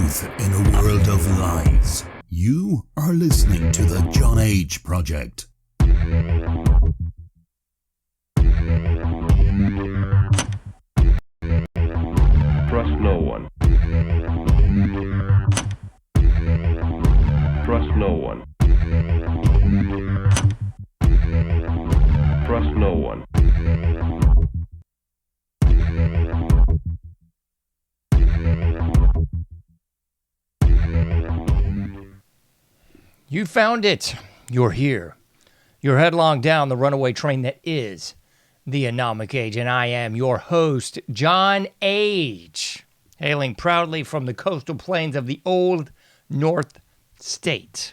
truth in a world of lies. You are listening to the JohnAge Project. Trust no one. Trust no one. Trust no one. You found it. You're here. You're headlong down the runaway train that is the AnomicAge, and I am your host, JohnAge, hailing proudly from the coastal plains of the Old North State.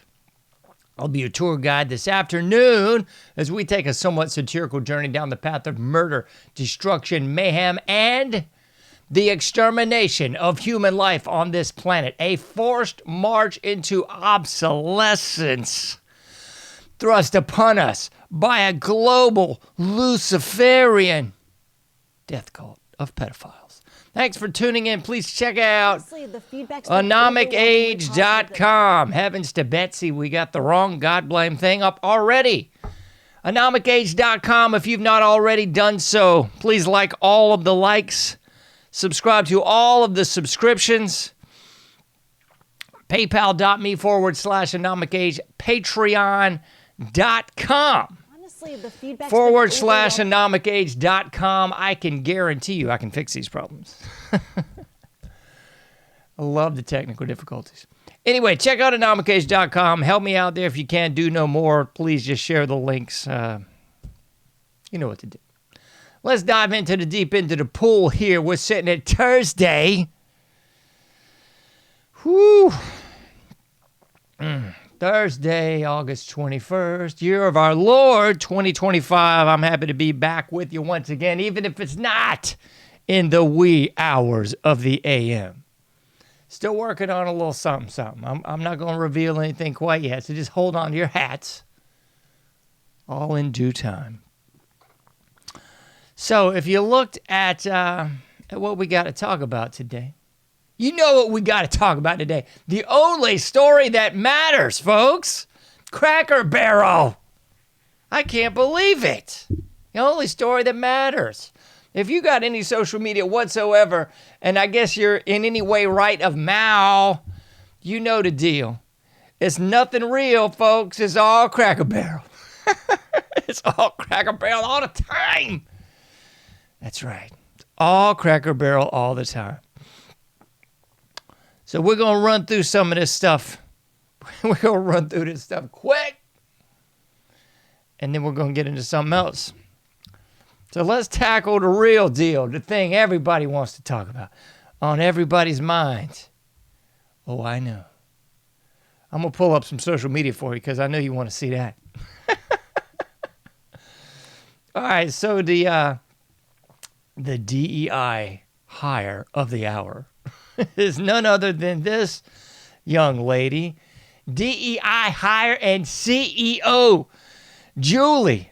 I'll be your tour guide this afternoon as we take a somewhat satirical journey down the path of murder, destruction, mayhem, and the extermination of human life on this planet. A forced march into obsolescence thrust upon us by a global Luciferian death cult of pedophiles. Thanks for tuning in. Please check out AnomicAge.com. Heavens to Betsy, we got the wrong God blame thing up already. AnomicAge.com. If you've not already done so, please like all of the likes. Subscribe to all of the subscriptions. PayPal.me/AnomicAge. Patreon.com /AnomicAge.com. I can guarantee you I can fix these problems. I love the technical difficulties. Anyway, check out AnomicAge.com. Help me out there if you can. Do no more. Please just share the links. You know what to do. Let's dive into the pool here. We're sitting at Thursday. Whew. Thursday, August 21st, year of our Lord, 2025. I'm happy to be back with you once again, even if it's not in the wee hours of the AM. Still working on a little something. I'm not going to reveal anything quite yet, so just hold on to your hats. All in due time. So if you looked at what we got to talk about today, you know what we got to talk about today. The only story that matters, folks. Cracker Barrel. I can't believe it. The only story that matters. If you got any social media whatsoever, and I guess you're in any way right of Mao, you know the deal. It's nothing real, folks. It's all Cracker Barrel. It's all Cracker Barrel all the time. That's right. All Cracker Barrel all the time. So we're going to run through some of this stuff. We're going to run through this stuff quick. And then we're going to get into something else. So let's tackle the real deal, the thing everybody wants to talk about, on everybody's minds. Oh, I know. I'm going to pull up some social media for you because I know you want to see that. All right, so the DEI hire of the hour is none other than this young lady, DEI hire and CEO Julie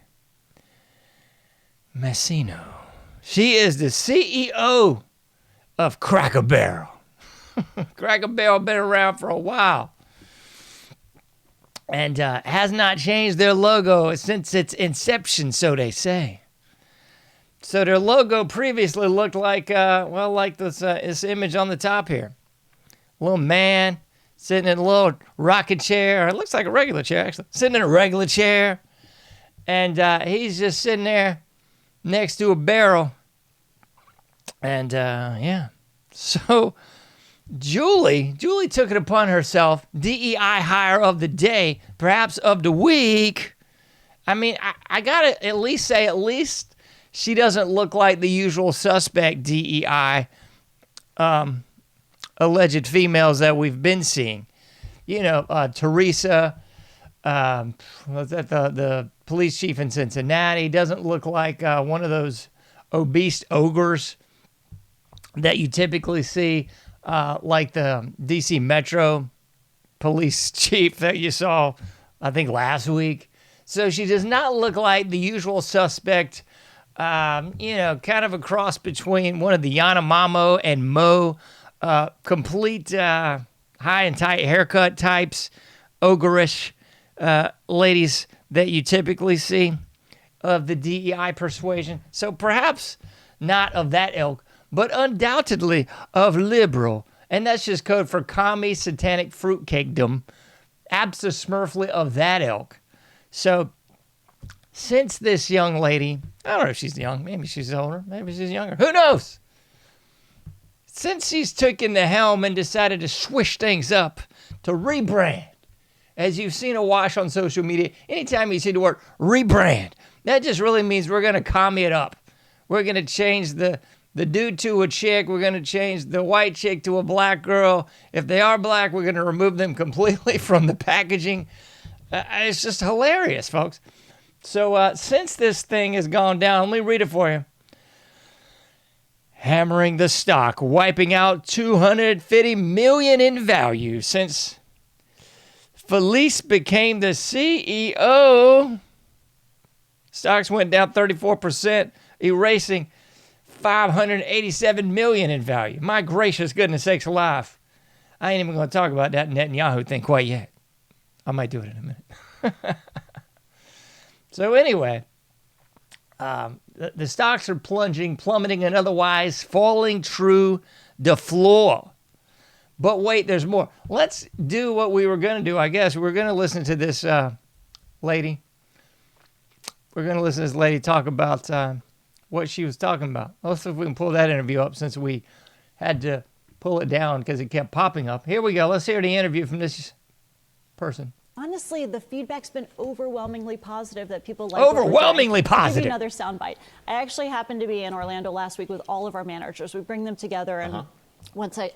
Masion. She is the CEO of Cracker Barrel. Cracker Barrel been around for a while and has not changed their logo since its inception, so they say. So their logo previously looked like, like this image on the top here. A little man sitting in a little rocking chair. It looks like a regular chair, actually. Sitting in a regular chair. And he's just sitting there next to a barrel. And, yeah. So Julie took it upon herself, DEI hire of the day, perhaps of the week. I mean, I got to at least say, she doesn't look like the usual suspect DEI alleged females that we've been seeing. You know, Teresa, the police chief in Cincinnati, doesn't look like one of those obese ogres that you typically see, like the DC Metro police chief that you saw, I think, last week. So she does not look like the usual suspect. Kind of a cross between one of the Yanomamo and Mo, complete high and tight haircut types, ogreish ladies that you typically see of the DEI persuasion. So perhaps not of that ilk, but undoubtedly of liberal. And that's just code for commie, satanic fruitcakedom, abso-smurfly of that ilk. So since this young lady, I don't know if she's young, maybe she's older, maybe she's younger, who knows? Since she's taken the helm and decided to swish things up, to rebrand, as you've seen a wash on social media, anytime you see the word rebrand, that just really means we're going to commie it up. We're going to change the dude to a chick. We're going to change the white chick to a black girl. If they are black, we're going to remove them completely from the packaging. It's just hilarious, folks. So since this thing has gone down, let me read it for you. Hammering the stock, wiping out $250 million in value since Felice became the CEO. Stocks went down 34%, erasing $587 million in value. My gracious goodness sakes alive. I ain't even going to talk about that Netanyahu thing quite yet. I might do it in a minute. So anyway, the stocks are plummeting, and otherwise falling through the floor. But wait, there's more. Let's do what we were going to do, I guess. We're going to listen to this lady. We're going to listen to this lady talk about what she was talking about. Let's see if we can pull that interview up since we had to pull it down because it kept popping up. Here we go. Let's hear the interview from this person. Honestly, the feedback's been overwhelmingly positive that people like overwhelmingly what we're doing. I'll give positive. you another soundbite. I actually happened to be in Orlando last week with all of our managers. We bring them together and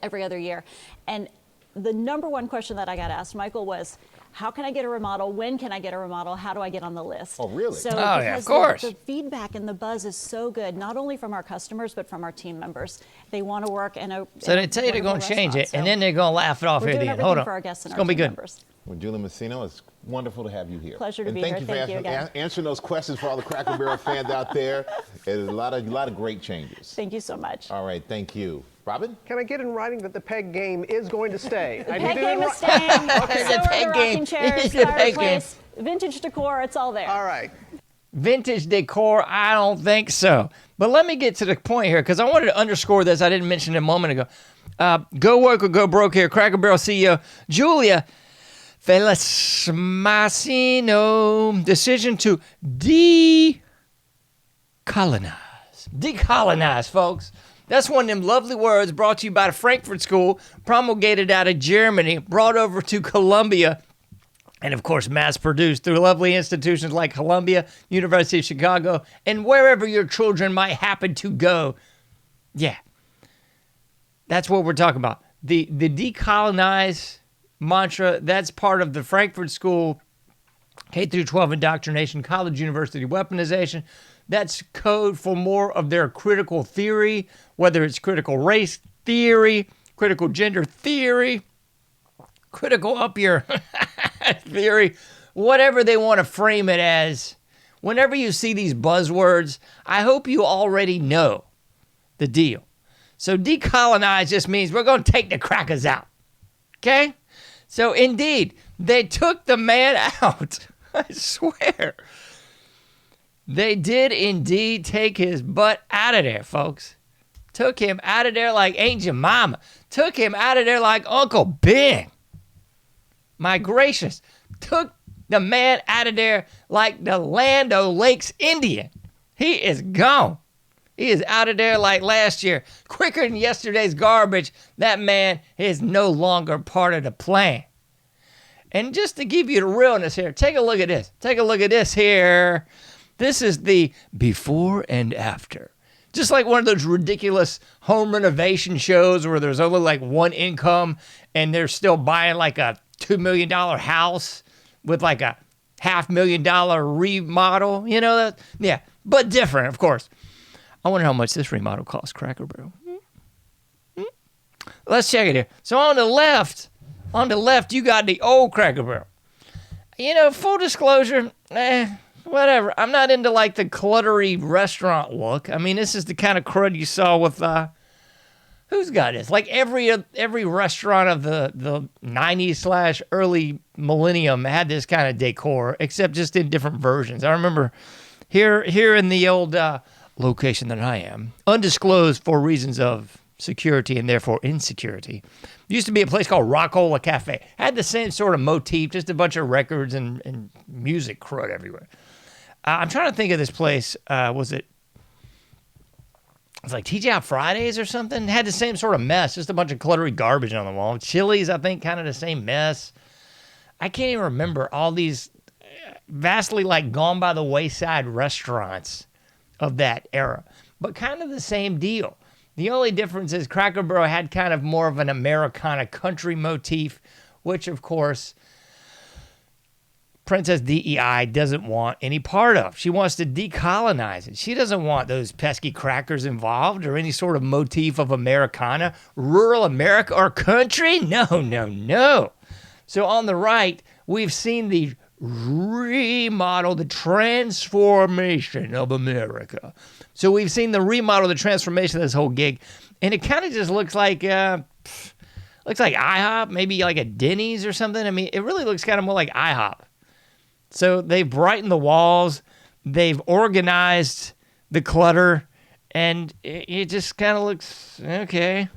every other year. And the number one question that I got asked, Michael, was, how can I get a remodel? When can I get a remodel? How do I get on the list? Oh, really? So yeah, of course. The feedback and the buzz is so good, not only from our customers, but from our team members. They want to work in a So they tell you they're going to change it, and then they're going to laugh it off we're here at doing the end. everything Hold on. for our guests and It's our going to be team good. members. Well, Julie Masion, it's wonderful to have you here. Pleasure to be thank here. You Thank you for again. answering those questions for all the Cracker Barrel fans out there. There's a lot of great changes. Thank you so much. All right, thank you. Robin? Can I get in writing that the peg game is going to stay? The peg game is staying. Okay. So The are peg the game. rocking chairs, The peg fireplace, vintage decor, it's all there. All right. Vintage decor, I don't think so. But let me get to the point here, because I wanted to underscore this. I didn't mention it a moment ago. Go woke or go broke here. Cracker Barrel CEO Julie Masion decision to decolonize. Decolonize, folks. That's one of them lovely words brought to you by the Frankfurt School, promulgated out of Germany, brought over to Columbia, and of course mass-produced through lovely institutions like Columbia, University of Chicago, and wherever your children might happen to go. Yeah, that's what we're talking about. The decolonize mantra, that's part of the Frankfurt School K-12 indoctrination, college university weaponization. That's code for more of their critical theory, whether it's critical race theory, critical gender theory, critical up your theory, whatever they want to frame it as. Whenever you see these buzzwords, I hope you already know the deal. So decolonize just means we're going to take the crackers out. Okay? So indeed, they took the man out. I swear. They did indeed take his butt out of there, folks. Took him out of there like Aunt Jemima. Took him out of there like Uncle Ben. My gracious. Took the man out of there like the Land O'Lakes Indian. He is gone. He is out of there like last year. Quicker than yesterday's garbage. That man is no longer part of the plan. And just to give you the realness here, take a look at this. Take a look at this here. This is the before and after. Just like one of those ridiculous home renovation shows where there's only like one income and they're still buying like a $2 million house with like a $500,000 remodel. You know that? Yeah, but different, of course. I wonder how much this remodel costs, Cracker Barrel. Let's check it here. So on the left, you got the old Cracker Barrel. You know, full disclosure, whatever. I'm not into like the cluttery restaurant look. I mean, this is the kind of crud you saw with Who's got this? Like every restaurant of the 90s / early millennium had this kind of decor, except just in different versions. I remember here in the old location that I am, undisclosed for reasons of security and therefore insecurity, used to be a place called Rockola Cafe. Had the same sort of motif, just a bunch of records and music crud everywhere. I'm trying to think of this place. Was it like TGI Fridays or something? Had the same sort of mess, just a bunch of cluttery garbage on the wall. Chili's, I think, kind of the same mess. I can't even remember all these vastly like gone by the wayside restaurants of that era, but kind of the same deal. The only difference is Cracker Barrel had kind of more of an Americana country motif, which of course Princess DEI doesn't want any part of. She wants to decolonize it. She doesn't want those pesky crackers involved or any sort of motif of Americana, rural America or country. No, no, no. So on the right, we've seen the remodel, the transformation of America. So we've seen the remodel, the transformation of this whole gig, and it kind of just looks like IHOP, maybe like a Denny's or something. I mean, it really looks kind of more like IHOP. So they've brightened the walls, they've organized the clutter, and it just kind of looks okay.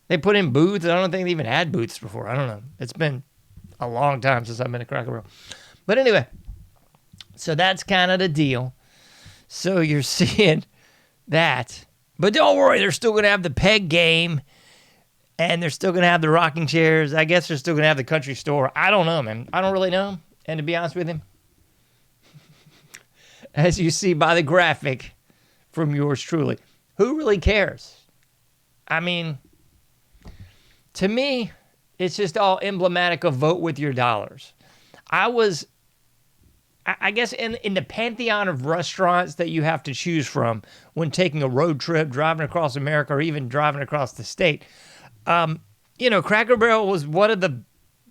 They put in booths. I don't think they even had booths before. I don't know. It's been a long time since I've been to Cracker Barrel. But anyway, so that's kind of the deal. So you're seeing that. But don't worry, they're still going to have the peg game, and they're still going to have the rocking chairs. I guess they're still going to have the country store. I don't know, man. I don't really know. And to be honest with him, as you see by the graphic from yours truly, who really cares? I mean, to me, it's just all emblematic of vote with your dollars. I guess in the pantheon of restaurants that you have to choose from when taking a road trip, driving across America, or even driving across the state, Cracker Barrel was one of the,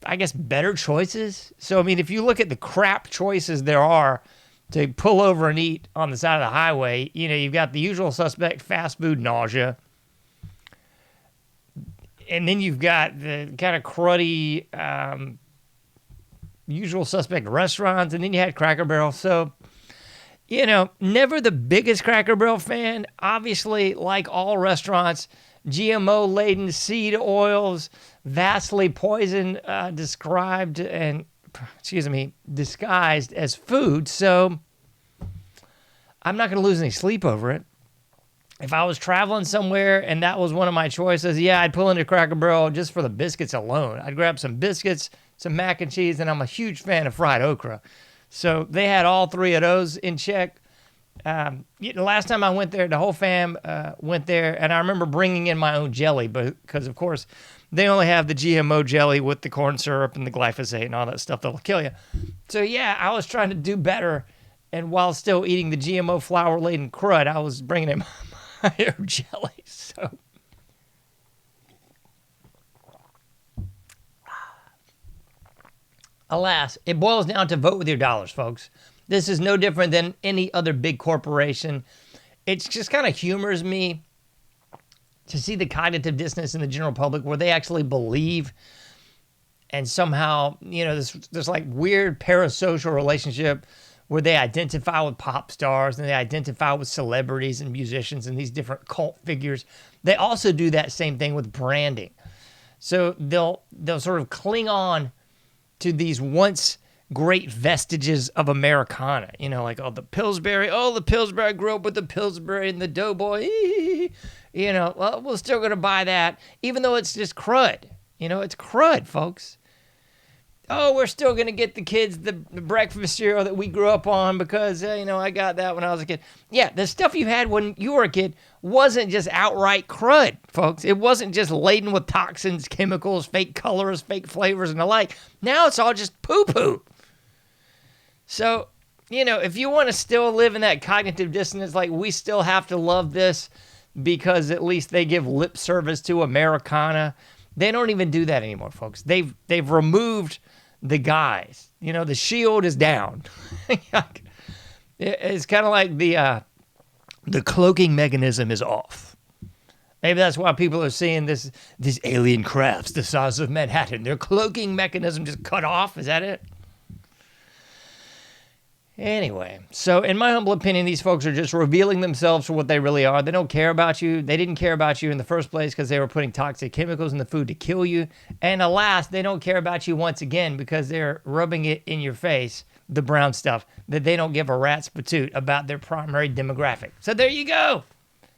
I guess, better choices. So, I mean, if you look at the crap choices there are to pull over and eat on the side of the highway, you've got the usual suspect fast food nausea. And then you've got the kind of cruddy usual suspect restaurants. And then you had Cracker Barrel. So, never the biggest Cracker Barrel fan. Obviously, like all restaurants, GMO-laden seed oils, vastly poison disguised as food. So I'm not going to lose any sleep over it. If I was traveling somewhere and that was one of my choices, yeah, I'd pull into Cracker Barrel just for the biscuits alone. I'd grab some biscuits, some mac and cheese, and I'm a huge fan of fried okra. So they had all three of those in check. The last time I went there, the whole fam went there, and I remember bringing in my own jelly, because of course they only have the GMO jelly with the corn syrup and the glyphosate and all that stuff that'll kill you. So yeah, I was trying to do better, and while still eating the GMO flour-laden crud, I was bringing in my own jelly. So alas, it boils down to vote with your dollars, folks. This is no different than any other big corporation. It just kind of humors me to see the cognitive dissonance in the general public where they actually believe, and somehow, this like weird parasocial relationship where they identify with pop stars and they identify with celebrities and musicians and these different cult figures. They also do that same thing with branding. So they'll sort of cling on to these once great vestiges of Americana, like the Pillsbury. The Pillsbury, I grew up with the Pillsbury and the Doughboy. Well, we're still going to buy that, even though it's just crud. It's crud, folks. We're still going to get the kids the breakfast cereal that we grew up on because, I got that when I was a kid. Yeah, the stuff you had when you were a kid wasn't just outright crud, folks. It wasn't just laden with toxins, chemicals, fake colors, fake flavors, and the like. Now it's all just poo-poo. So, if you want to still live in that cognitive dissonance, like we still have to love this because at least they give lip service to Americana, they don't even do that anymore, folks. They've removed the guys. The shield is down. It's kind of like the cloaking mechanism is off. Maybe that's why people are seeing these alien crafts the size of Manhattan. Their cloaking mechanism just cut off. Is that it? Anyway, so in my humble opinion, these folks are just revealing themselves for what they really are. They don't care about you. They didn't care about you in the first place because they were putting toxic chemicals in the food to kill you. And alas, they don't care about you once again because they're rubbing it in your face, the brown stuff, that they don't give a rat's patoot about their primary demographic. So there you go.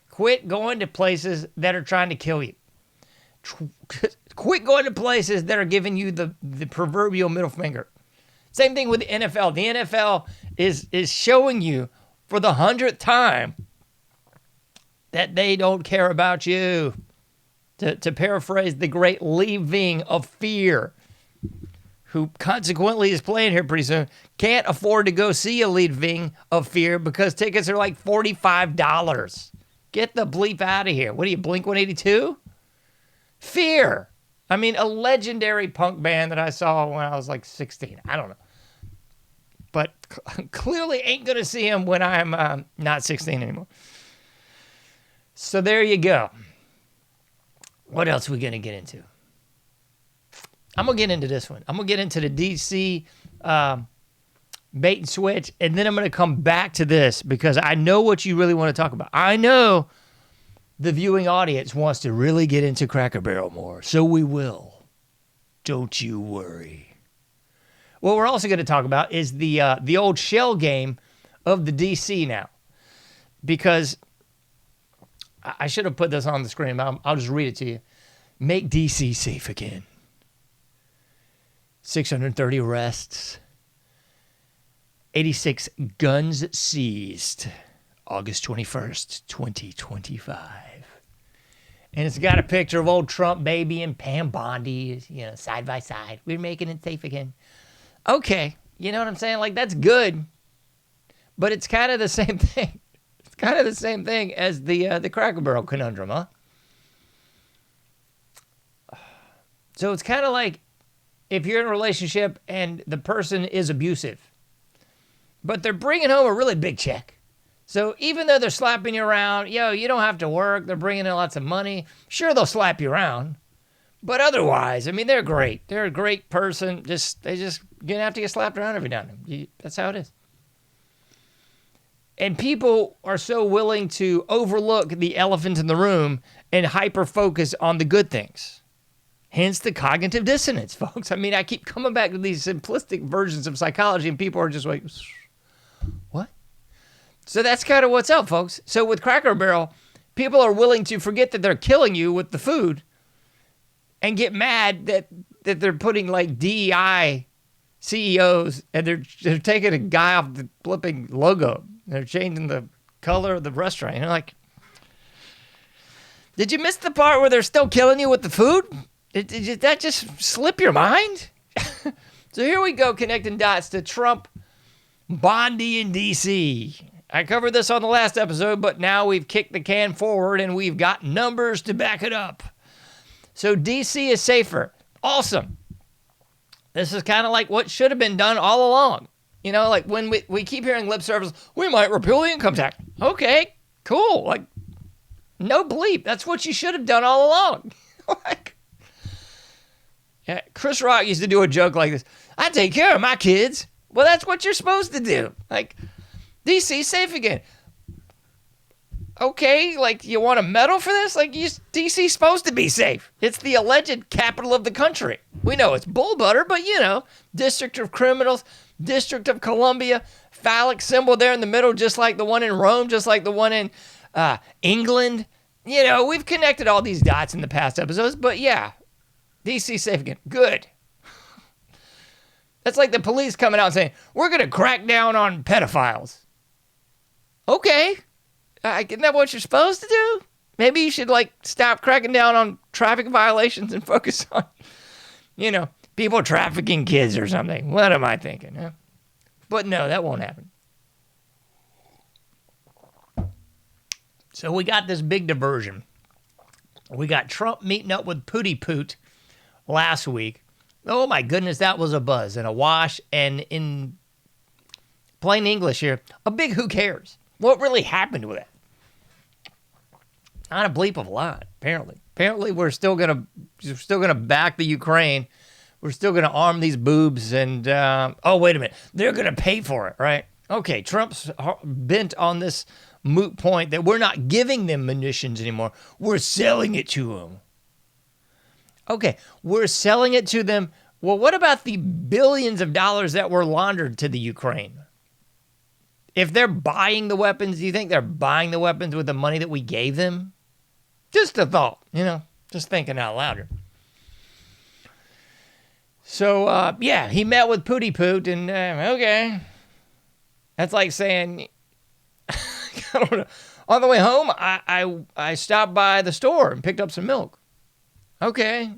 Quit going to places that are trying to kill you. Quit going to places that are giving you the proverbial middle finger. Same thing with the NFL. The NFL is showing you for the 100th time that they don't care about you. To paraphrase the great Lee Ving of Fear, who consequently is playing here pretty soon, can't afford to go see a Lee Ving of Fear because tickets are like $45. Get the bleep out of here. What are you, Blink-182? Fear. I mean, a legendary punk band that I saw when I was like 16. I don't know. But clearly ain't going to see him when I'm not 16 anymore. So there you go. What else are we going to get into? I'm going to get into this one. I'm going to get into the DC bait and switch, and then I'm going to come back to this because I know what you really want to talk about. I know the viewing audience wants to really get into Cracker Barrel more, so we will. Don't you worry. What we're also going to talk about is the old shell game of the DC now, because I should have put this on the screen. I'll just read it to you. Make DC safe again. 630 arrests. 86 guns seized. August 21st, 2025. And it's got a picture of old Trump baby and Pam Bondi, side by side. We're making it safe again. Okay, you know what I'm saying? Like, that's good, but it's kind of the same thing. It's kind of the same thing as the Cracker Barrel conundrum, huh? So it's kind of like if you're in a relationship and the person is abusive, but they're bringing home a really big check. So even though they're slapping you around, you don't have to work, they're bringing in lots of money, sure, they'll slap you around. But otherwise, I mean, they're great. They're a great person. They just gonna have to get slapped around every now and then. That's how it is. And people are so willing to overlook the elephant in the room and hyper-focus on the good things. Hence the cognitive dissonance, folks. I mean, I keep coming back to these simplistic versions of psychology, and people are just like, what? So that's kind of what's up, folks. So with Cracker Barrel, people are willing to forget that they're killing you with the food and get mad that they're putting like DEI CEOs and they're taking a guy off the flipping logo. They're changing the color of the restaurant. You're like, did you miss the part where they're still killing you with the food? Did that just slip your mind? So here we go, connecting dots to Trump, Bondi, and DC. I covered this on the last episode, but now we've kicked the can forward and we've got numbers to back it up. So DC is safer. Awesome. This is kind of like what should have been done all along. Like when we keep hearing lip service, we might repeal the income tax. Okay, cool. Like, no bleep. That's what you should have done all along. Yeah, Chris Rock used to do a joke like this. I take care of my kids. Well, that's what you're supposed to do. Like, DC's safe again. Okay, like, you want a medal for this? Like, DC's supposed to be safe. It's the alleged capital of the country. We know it's bull butter, but, District of Criminals, District of Columbia, phallic symbol there in the middle, just like the one in Rome, just like the one in England. We've connected all these dots in the past episodes, but yeah, DC's safe again. Good. That's like the police coming out and saying, we're going to crack down on pedophiles. Okay. Isn't that what you're supposed to do? Maybe you should, stop cracking down on traffic violations and focus on, people trafficking kids or something. What am I thinking? Huh? But no, that won't happen. So we got this big diversion. We got Trump meeting up with Pootie Poot last week. Oh my goodness, that was a buzz and a wash. And in plain English here, a big who cares. What really happened with it? Not a bleep of a lot, apparently. Apparently, we're still gonna back the Ukraine. We're still gonna arm these boobs, and oh, wait a minute, they're gonna pay for it, right? Okay, Trump's bent on this moot point that we're not giving them munitions anymore. We're selling it to them. Okay, we're selling it to them. Well, what about the billions of dollars that were laundered to the Ukraine? If they're buying the weapons, do you think they're buying the weapons with the money that we gave them? Just a thought, just thinking out loud here. So, yeah, he met with Pooty Poot, and okay. That's like saying, I don't know. On the way home, I stopped by the store and picked up some milk. Okay.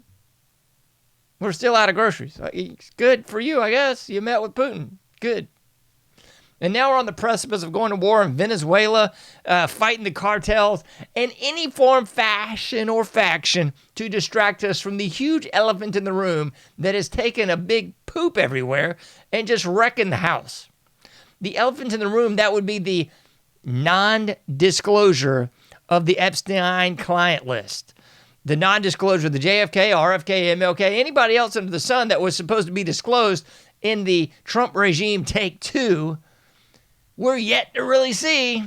We're still out of groceries. Good for you, I guess. You met with Putin. Good. And now we're on the precipice of going to war in Venezuela, fighting the cartels, and any form, fashion, or faction to distract us from the huge elephant in the room that has taken a big poop everywhere and just wrecking the house. The elephant in the room, that would be the non-disclosure of the Epstein client list. The non-disclosure of the JFK, RFK, MLK, anybody else under the sun that was supposed to be disclosed in the Trump regime take two, we're yet to really see.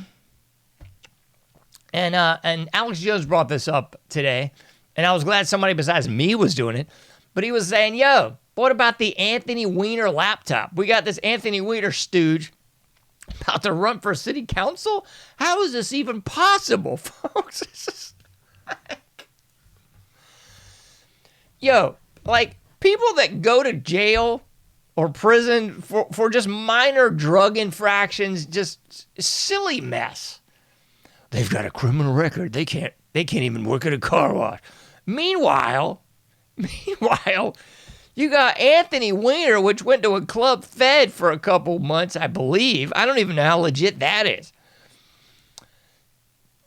And Alex Jones brought this up today, and I was glad somebody besides me was doing it. But he was saying, yo, what about the Anthony Weiner laptop? We got this Anthony Weiner stooge about to run for city council? How is this even possible, folks? Yo, like, people that go to jail or prison for just minor drug infractions, just silly mess. They've got a criminal record. They can't even work at a car wash. Meanwhile, you got Anthony Weiner, which went to a Club Fed for a couple months, I believe. I don't even know how legit that is.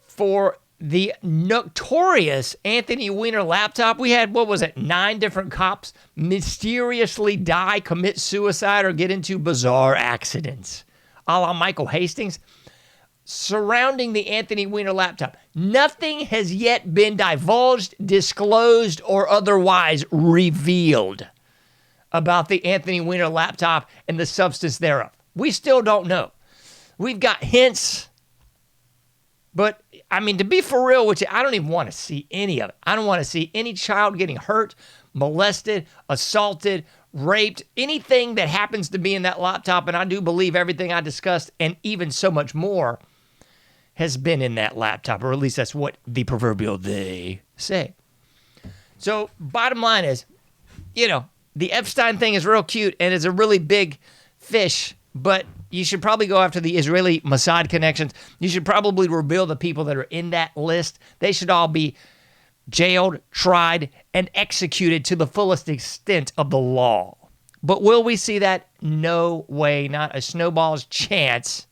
For the notorious Anthony Weiner laptop, we had, 9 different cops mysteriously die, commit suicide, or get into bizarre accidents, a la Michael Hastings, surrounding the Anthony Weiner laptop. Nothing has yet been divulged, disclosed, or otherwise revealed about the Anthony Weiner laptop and the substance thereof. We still don't know. We've got hints. But, I mean, to be for real with you, I don't even want to see any of it. I don't want to see any child getting hurt, molested, assaulted, raped, anything that happens to be in that laptop. And I do believe everything I discussed and even so much more has been in that laptop, or at least that's what the proverbial they say. So, bottom line is, the Epstein thing is real cute and is a really big fish, but you should probably go after the Israeli Mossad connections. You should probably reveal the people that are in that list. They should all be jailed, tried, and executed to the fullest extent of the law. But will we see that? No way, not a snowball's chance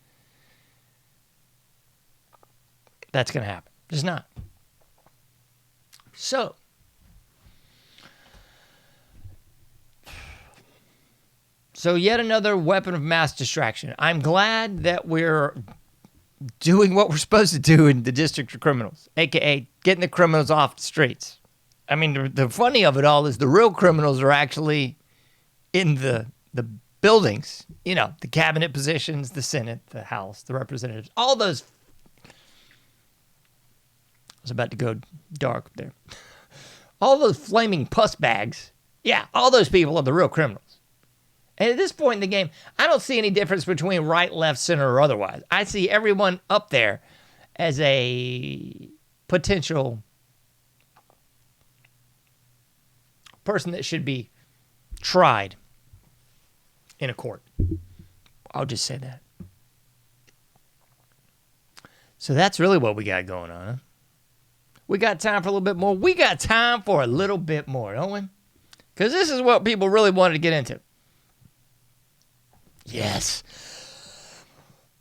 that's going to happen. Just not. So yet another weapon of mass distraction. I'm glad that we're doing what we're supposed to do in the District of Criminals, a.k.a. getting the criminals off the streets. I mean, the funny of it all is the real criminals are actually in the buildings, the cabinet positions, the Senate, the House, the representatives, all those. I was about to go dark there. All those flaming pus bags. Yeah, all those people are the real criminals. And at this point in the game, I don't see any difference between right, left, center, or otherwise. I see everyone up there as a potential person that should be tried in a court. I'll just say that. So that's really what we got going on, huh? We got time for a little bit more. We got time for a little bit more, don't we? Because this is what people really wanted to get into. Yes.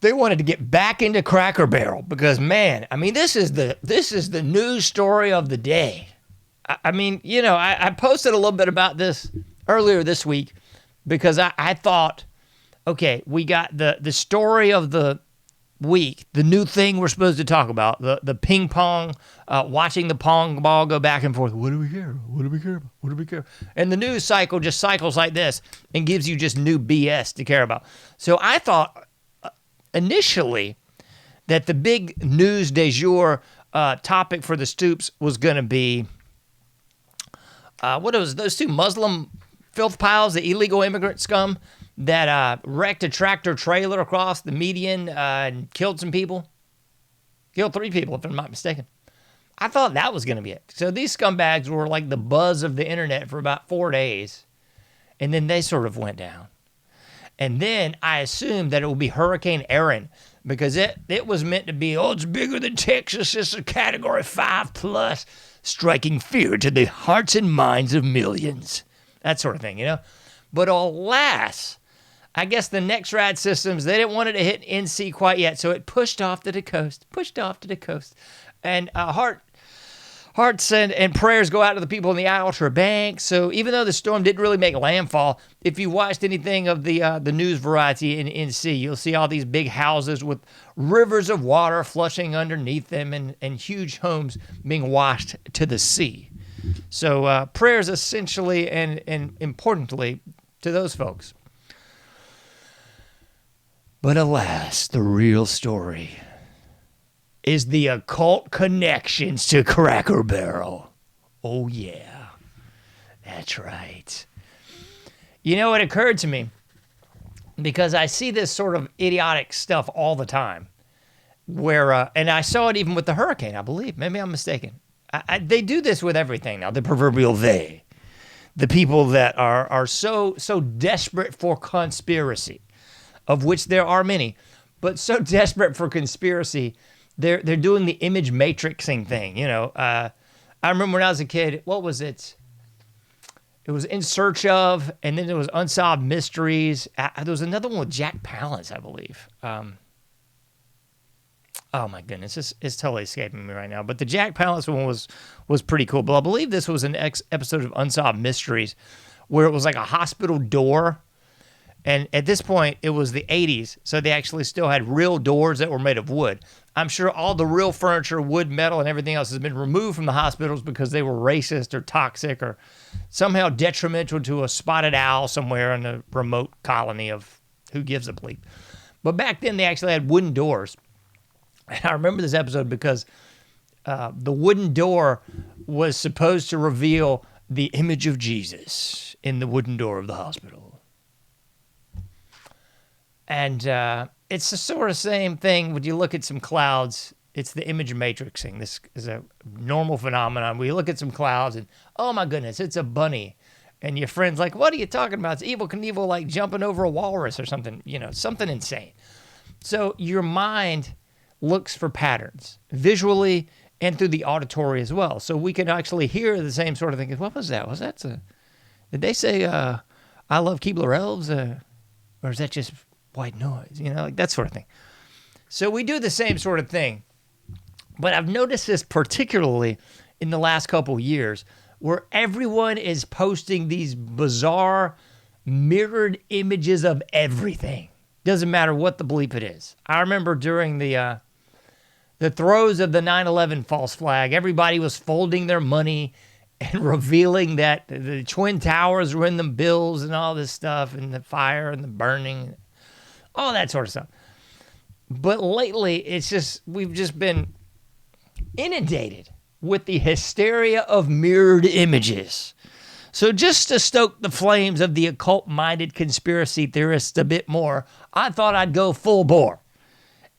They wanted to get back into Cracker Barrel because, man, I mean, this is the news story of the day. I posted a little bit about this earlier this week because I thought, okay, we got the story of the week, the new thing we're supposed to talk about, the ping pong, watching the pong ball go back and forth. What do we care about? What do we care about? What do we care about? And the news cycle just cycles like this and gives you just new BS to care about. So I thought initially that the big news du jour topic for the Stoops was going to be, what was those two Muslim filth piles, the illegal immigrant scum that wrecked a tractor trailer across the median and killed some people. Killed 3 people, if I'm not mistaken. I thought that was going to be it. So these scumbags were like the buzz of the internet for about 4 days, and then they sort of went down. And then I assumed that it would be Hurricane Aaron, because it was meant to be, it's bigger than Texas, it's a Category 5 plus, striking fear to the hearts and minds of millions. That sort of thing, you know? But alas, I guess the next rad systems, they didn't want it to hit NC quite yet, so it pushed off to the coast. And hearts and prayers go out to the people in the Outer Banks. So even though the storm didn't really make landfall, if you watched anything of the news variety in NC, you'll see all these big houses with rivers of water flushing underneath them and huge homes being washed to the sea. So prayers essentially and importantly to those folks. But alas, the real story is the occult connections to Cracker Barrel. Oh yeah, that's right. You know, it occurred to me, because I see this sort of idiotic stuff all the time, where, and I saw it even with the hurricane, I believe. Maybe I'm mistaken. They do this with everything now, the proverbial they. The people that are so desperate for conspiracy, of which there are many, but so desperate for conspiracy, they're doing the image matrixing thing, you know. I remember when I was a kid, what was it? It was In Search Of, and then there was Unsolved Mysteries. There was another one with Jack Palance, I believe. Oh my goodness, it's totally escaping me right now. But the Jack Palance one was pretty cool. But I believe this was an episode of Unsolved Mysteries where it was like a hospital door. And at this point, it was the 80s, so they actually still had real doors that were made of wood. I'm sure all the real furniture, wood, metal, and everything else has been removed from the hospitals because they were racist or toxic or somehow detrimental to a spotted owl somewhere in a remote colony of who gives a bleep. But back then, they actually had wooden doors. And I remember this episode because the wooden door was supposed to reveal the image of Jesus in the wooden door of the hospital. And it's the sort of same thing when you look at some clouds. It's the image matrixing. This is a normal phenomenon. We look at some clouds and, oh my goodness, it's a bunny. And your friend's like, what are you talking about? It's Evel Knievel like jumping over a walrus or something, you know, something insane. So your mind looks for patterns visually and through the auditory as well. So we can actually hear the same sort of thing. What was that? Did they say, I love Keebler Elves? Or is that just white noise, you know, like that sort of thing. So we do the same sort of thing. But I've noticed this particularly in the last couple of years where everyone is posting these bizarre mirrored images of everything. Doesn't matter what the bleep it is. I remember during the throes of the 9/11 false flag, everybody was folding their money and revealing that the Twin Towers were in the bills and all this stuff and the fire and the burning, all that sort of stuff. But lately, we've just been inundated with the hysteria of mirrored images. So just to stoke the flames of the occult-minded conspiracy theorists a bit more, I thought I'd go full bore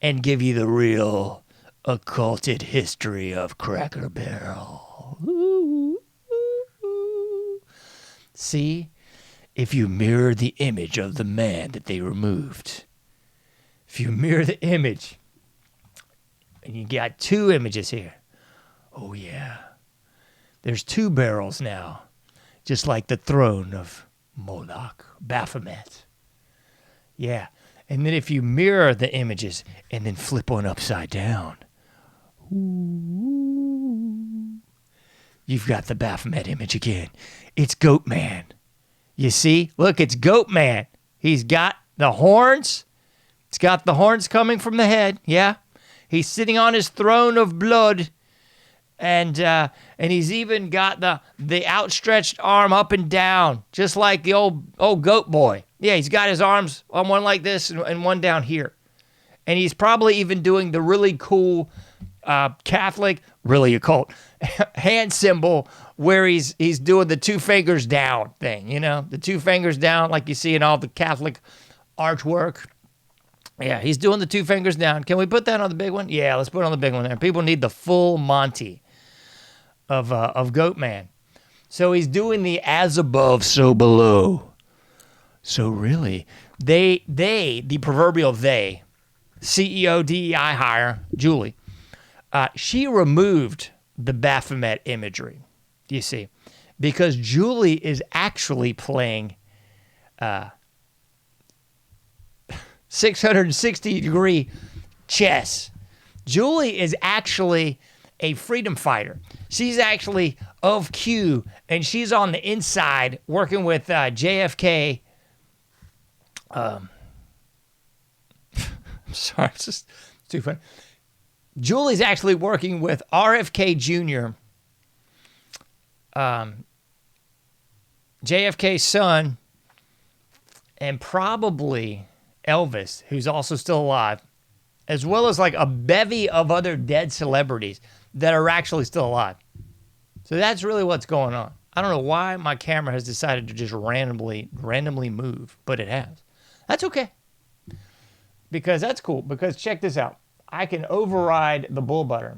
and give you the real occulted history of Cracker Barrel. Ooh, ooh, ooh. See? If you mirror the image of the man that they removed, if you mirror the image, and you got 2 images here. Oh yeah, there's 2 barrels now, just like the throne of Moloch, Baphomet. Yeah, and then if you mirror the images and then flip one upside down, ooh, you've got the Baphomet image again. It's Goat Man. You see? Look, it's Goat Man. He's got the horns, It's got the horns coming from the head. Yeah. He's sitting on his throne of blood. And he's even got the outstretched arm up and down, just like the old goat boy. Yeah, he's got his arms on one like this and one down here. And he's probably even doing the really cool Catholic, really occult, hand symbol where he's doing the 2 fingers down thing, the 2 fingers down like you see in all the Catholic artwork. Yeah, he's doing the 2 fingers down. Can we put that on the big one? Yeah, let's put it on the big one there. People need the full Monty of Goat Man. So he's doing the as above, so below. So really, the proverbial they, CEO DEI hire, Julie, she removed the Baphomet imagery, you see, because Julie is actually playing 660-degree chess. Julie is actually a freedom fighter. She's actually of Q, and she's on the inside working with JFK. I'm sorry, it's just too funny. Julie's actually working with RFK Jr., JFK's son, and probably Elvis, who's also still alive, as well as like a bevy of other dead celebrities that are actually still alive. So that's really what's going on. I don't know why my camera has decided to just randomly move, but it has. That's okay. Because that's cool. Because check this out. I can override the bull butter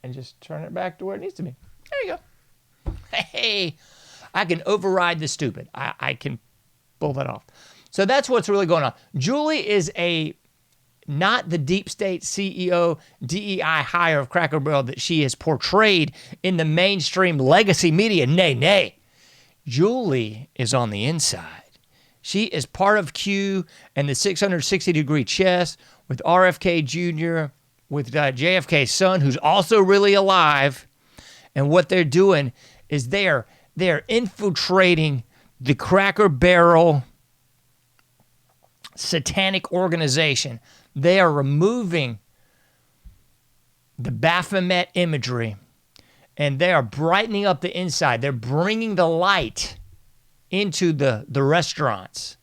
and just turn it back to where it needs to be. There you go. Hey, I can override the stupid. I can pull that off. So that's what's really going on. Julie is not the deep state CEO DEI hire of Cracker Barrel that she is portrayed in the mainstream legacy media. Nay. Julie is on the inside. She is part of Q and the 660-degree chess with RFK Jr., with JFK's son, who's also really alive. And what they're doing is they're infiltrating the Cracker Barrel satanic organization. They are removing the Baphomet imagery, and they are brightening up the inside. They're bringing the light into the restaurants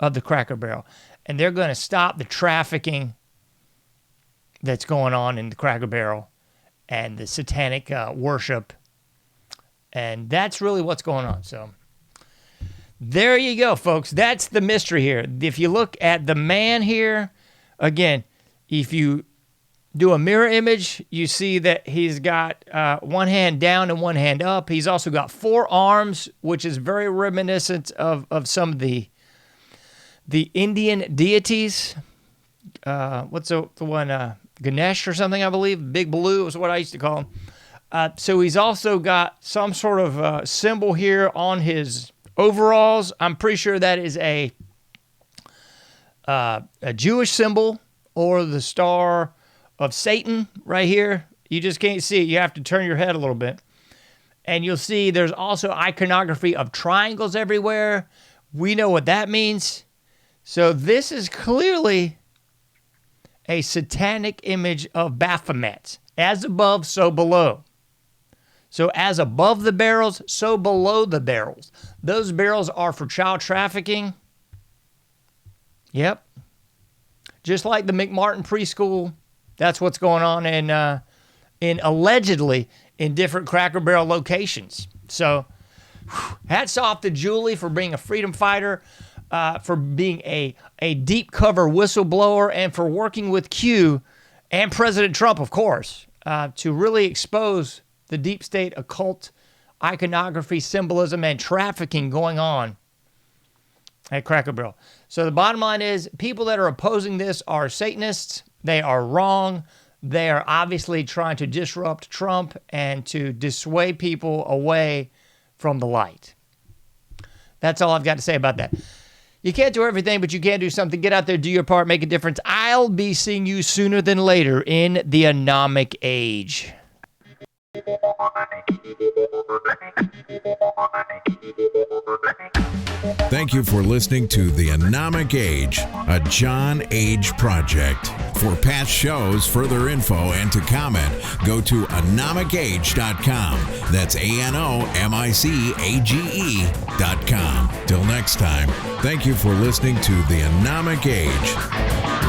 of the Cracker Barrel, and they're going to stop the trafficking that's going on in the Cracker Barrel and the satanic worship, and that's really what's going on. So there you go, folks. That's the mystery here. If you look at the man here, again, if you do a mirror image, you see that he's got one hand down and one hand up. He's also got 4 arms, which is very reminiscent of some of the Indian deities. What's the one? Ganesh or something, I believe. Big Blue is what I used to call him. So he's also got some sort of symbol here on his overalls. I'm pretty sure that is a Jewish symbol, or the star of Satan right here. You just can't see it. You have to turn your head a little bit. And you'll see there's also iconography of triangles everywhere. We know what that means. So this is clearly a satanic image of Baphomet. As above, so below. So as above the barrels, so below the barrels. Those barrels are for child trafficking. Yep. Just like the McMartin preschool, that's what's going on in allegedly in different Cracker Barrel locations. So hats off to Julie for being a freedom fighter, for being a deep cover whistleblower, and for working with Q and President Trump, of course, to really expose the deep state occult iconography, symbolism, and trafficking going on at Cracker Barrel. So the bottom line is, people that are opposing this are Satanists. They are wrong. They are obviously trying to disrupt Trump and to dissuade people away from the light. That's all I've got to say about that. You can't do everything, but you can do something. Get out there, do your part, make a difference. I'll be seeing you sooner than later in the Anomic Age. Thank you for listening to the AnomicAge, a JohnAge project. For past shows, further info, and to comment, go to AnomicAge.com. That's AnomicAge.com. Till next time, thank you for listening to the AnomicAge.